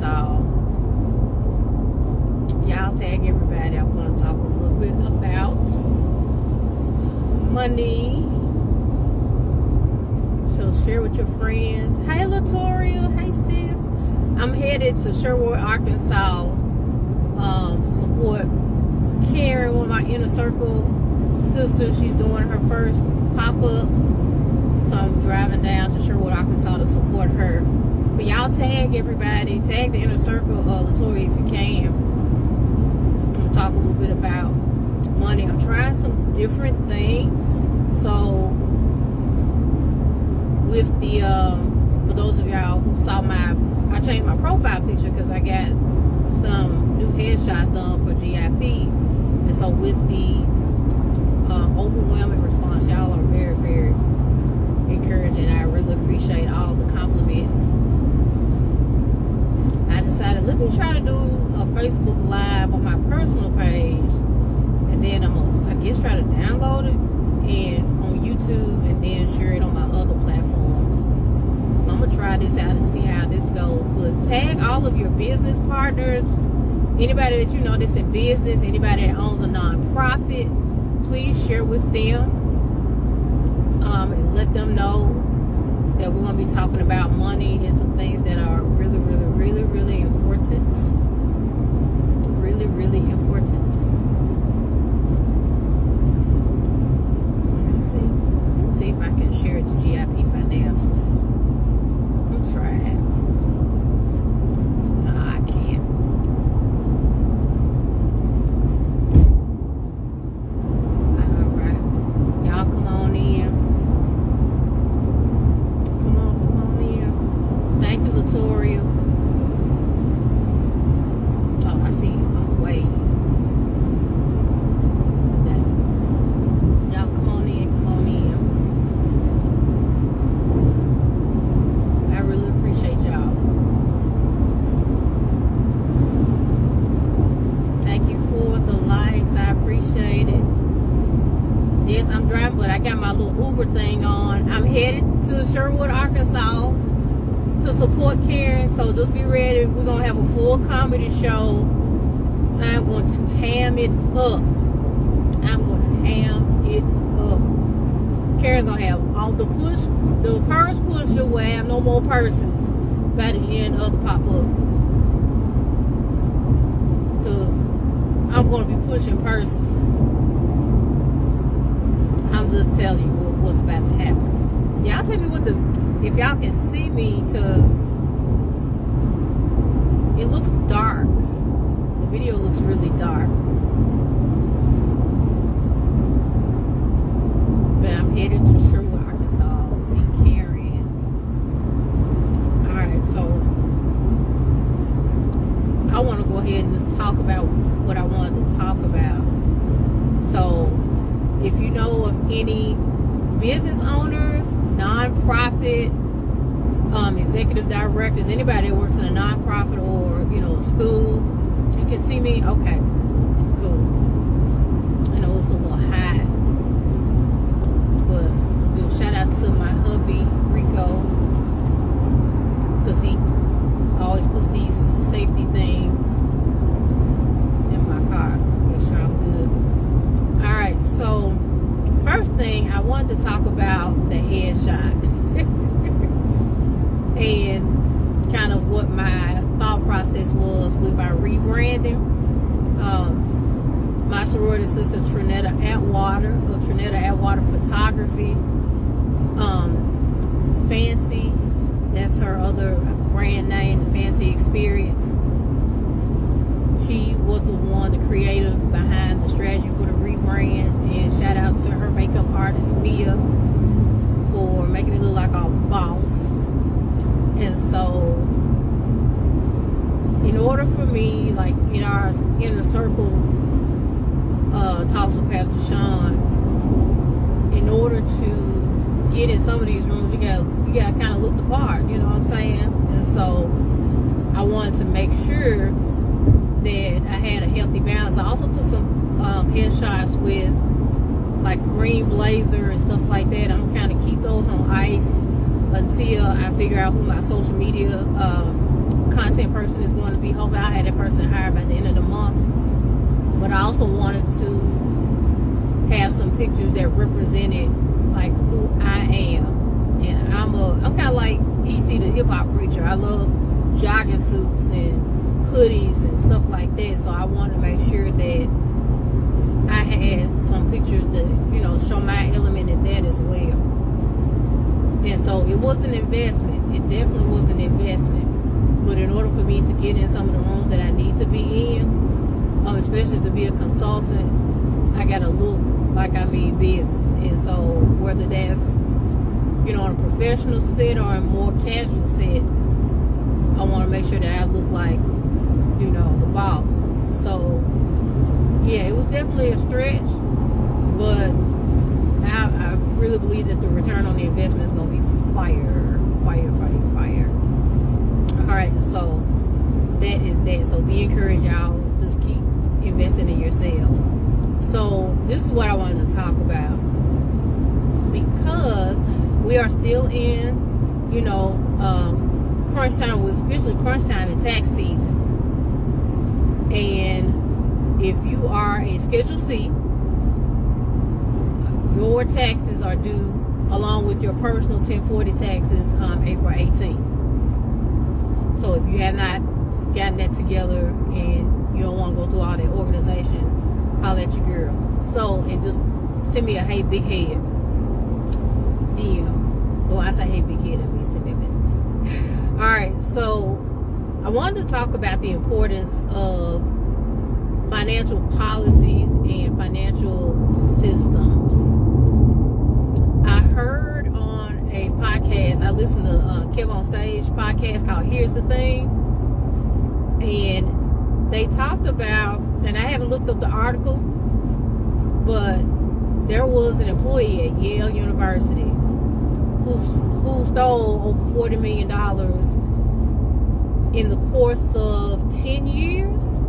Arkansas. Y'all tag everybody. I'm going to talk a little bit about money. So share with your friends. Hey, Latoria. Hey, sis. I'm headed to Sherwood, Arkansas to support Karen, one of my inner circle sisters. She's doing her first pop-up. So I'm driving down to Sherwood, Arkansas to support her. But y'all tag everybody. Tag the inner circle, Latoria, if you can. I'm going to talk a little bit about money. I'm trying some different things. So with the, for those of y'all who saw I changed my profile picture because I got some new headshots done for GIP. And so with the overwhelming response, y'all are very, very encouraging. I really appreciate all the compliments. I decided, let me try to do a Facebook Live on my personal page. And then I'm going to, I guess, try to download it and on YouTube and then share it on my other platforms. So I'm going to try this out and see how this goes. But tag all of your business partners, anybody that you know that's in business, anybody that owns a nonprofit, please share with them and let them know that we're going to be talking about money and some things that are really, really, really, really important. Really, really important. Let's see if I can share it to GIP Financials. I'm try it. No, I can't. Alright. Y'all come on in. Come on in. Thank you, Latoria. Oh, I see you. I'm waiting. Y'all come on in. Come on in. I really appreciate y'all. Thank you for the likes. I appreciate it. Yes, I'm driving, but I got my little Uber thing on. I'm headed to Sherwood, Arkansas to support Karen. So just be ready. We're going to have a full comedy show. I'm going to ham it up. I'm going to ham it up. Karen's going to have all the purse pusher will have no more purses by the end of the pop-up. Because I'm going to be pushing purses. I'm just telling you what's about to happen. Y'all tell me if y'all can see me, because it looks dark. The video looks really dark. But I'm headed to Sherwood, Arkansas to see Karen. Alright, so I want to go ahead and just talk about what I wanted to talk about. So if you know of any business owners, nonprofit, executive directors, anybody that works in a nonprofit or, a school, you can see me. Okay, cool. I know it's a little high, but good. Shout out to my hubby Rico, because he always puts these safety things in my car. Make sure I'm good. All right, so first thing I wanted to talk about the headshot and kind of what my thought process was with my rebranding. My sorority sister Trinetta Atwater of Trinetta Atwater Photography, Fancy, that's her other brand name, the Fancy Experience. She was the one, the creative behind the strategy for the rebrand, and shout out to her makeup artist Mia for making it look like a boss. And so in order for me, like in our inner circle talks with Pastor Sean, in order to get in some of these rooms, you got kind of look the part, you know what I'm saying? And so I wanted to make sure that I had a healthy balance. I also took some headshots with like green blazer and stuff like that. I'm gonna kind of keep those on ice until I figure out who my social media content person is going to be. Hopefully I had that person hired by the end of the month. But I also wanted to have some pictures that represented like who I am. And I'm kind of like E.T. the hip hop preacher. I love jogging suits and hoodies and stuff like that. So I wanted to make sure that I had some pictures that, show my element in that as well. And so it was an investment. It definitely was an investment. But in order for me to get in some of the rooms that I need to be in, especially to be a consultant, I got to look like I mean business. And so whether that's, on a professional set or a more casual set, I want to make sure that I look like, the boss. So, yeah, it was definitely a stretch, but I really believe that the return on the investment is going to be fire. All right, so that is that. So be encouraged, y'all. Just keep investing in yourselves. So this is what I wanted to talk about, because we are still in, crunch time. Was officially crunch time in tax season. And if you are a Schedule C, your taxes are due along with your personal 1040 taxes April 18th. So if you have not gotten that together and you don't want to go through all that organization, I'll let your girl. So, and just send me a hey big head DM. Well, I say hey big head, that means send me a message. Alright, so I wanted to talk about the importance of financial policies and financial systems. I heard on a podcast, I listened to Kev on Stage podcast called Here's the Thing, and they talked about, and I haven't looked up the article, but there was an employee at Yale University who stole over $40 million in the course of 10 years.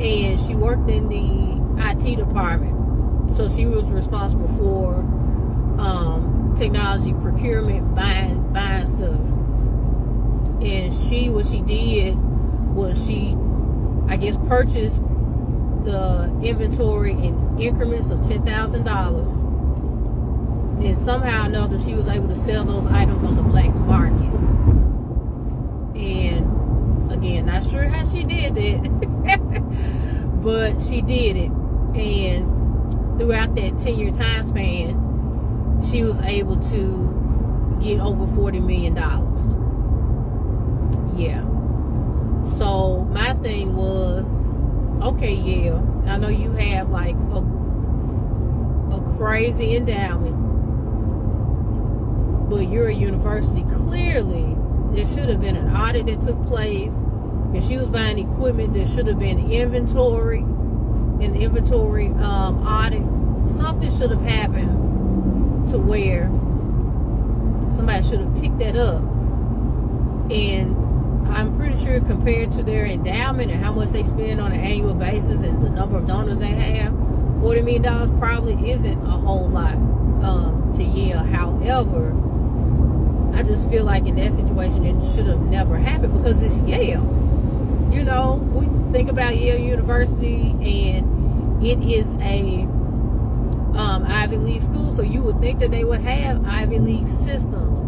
And she worked in the IT department. So she was responsible for technology procurement, buying stuff. And what she did was she, I guess, purchased the inventory in increments of $10,000. And somehow or another, she was able to sell those items on the black market. And again, not sure how she did that, but she did it. And throughout that 10-year time span, she was able to get over $40 million. Yeah. So my thing was, okay, yeah, I know you have like a crazy endowment, but you're a university. Clearly, there should have been an audit that took place. If she was buying equipment, there should have been an inventory audit. Something should have happened to where somebody should have picked that up. And I'm pretty sure compared to their endowment and how much they spend on an annual basis and the number of donors they have, $40 million probably isn't a whole lot to Yale. However, I just feel like in that situation it should have never happened, because it's Yale. We think about Yale University, and it is a Ivy League school, so you would think that they would have Ivy League systems.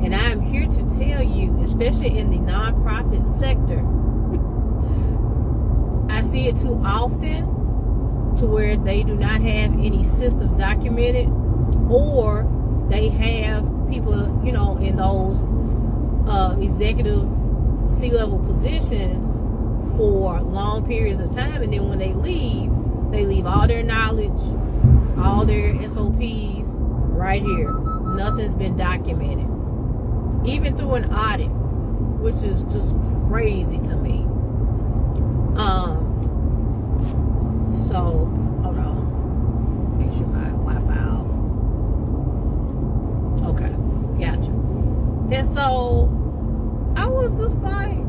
And I'm here to tell you, especially in the nonprofit sector, I see it too often to where they do not have any system documented, or they have people, in those executive C-level positions for long periods of time, and then when they leave all their knowledge, all their SOPs right here. Nothing's been documented, even through an audit, which is just crazy to me. So hold on, make sure my Wi-Fi off. Okay, gotcha. And so I was just like,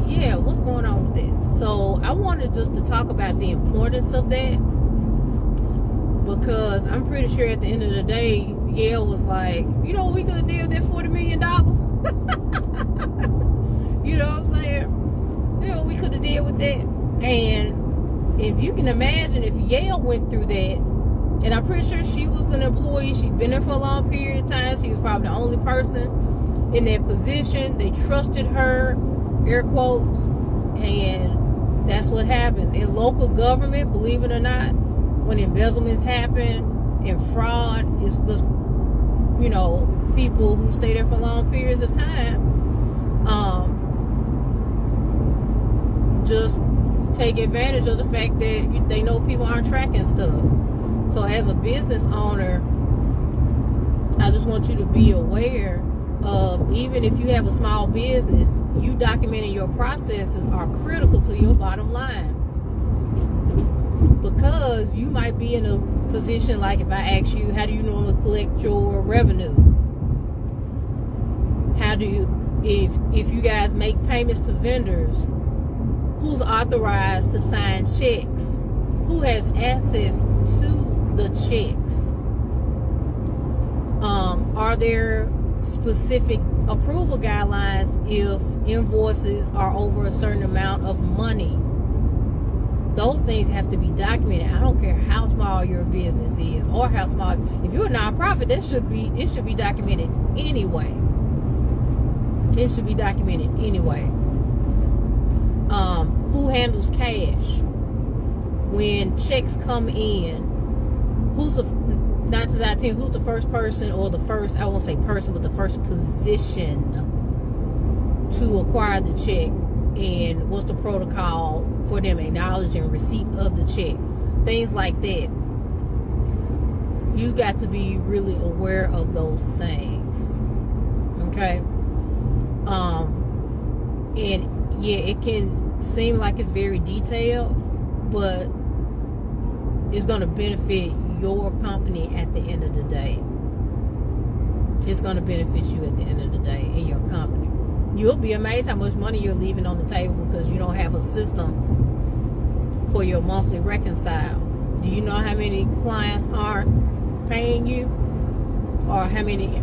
yeah, what's going on with it? So I wanted just to talk about the importance of that, because I'm pretty sure at the end of the day, Yale was like, what we gonna do with that $40 million? can imagine if Yale went through that, and I'm pretty sure she was an employee. She'd been there for a long period of time. She was probably the only person in that position. They trusted her, air quotes, and that's what happens. In local government, believe it or not, when embezzlements happen and fraud is with, you know, people who stay there for long periods of time, just take advantage of the fact that they know people aren't tracking stuff. So as a business owner, I just want you to be aware of, even if you have a small business, you documenting your processes are critical to your bottom line. Because you might be in a position like, if I ask you, how do you normally collect your revenue? How do you, if you guys make payments to vendors, who's authorized to sign checks? Who has access to the checks? Are there specific approval guidelines if invoices are over a certain amount of money? Those things have to be documented. I don't care how small your business is or how small. If you're a nonprofit, it should be documented anyway. It should be documented anyway. Who handles cash when checks come in? Who's the 9 to 10? Who's the first person, or the first, I won't say person, but the first position to acquire the check? And what's the protocol for them acknowledging receipt of the check? Things like that. You got to be really aware of those things. Okay? And yeah, it can seem like it's very detailed, but it's going to benefit your company at the end of the day. It's going to benefit you at the end of the day in your company. You'll be amazed how much money you're leaving on the table because you don't have a system for your monthly reconcile. Do you know how many clients aren't paying you? Or how many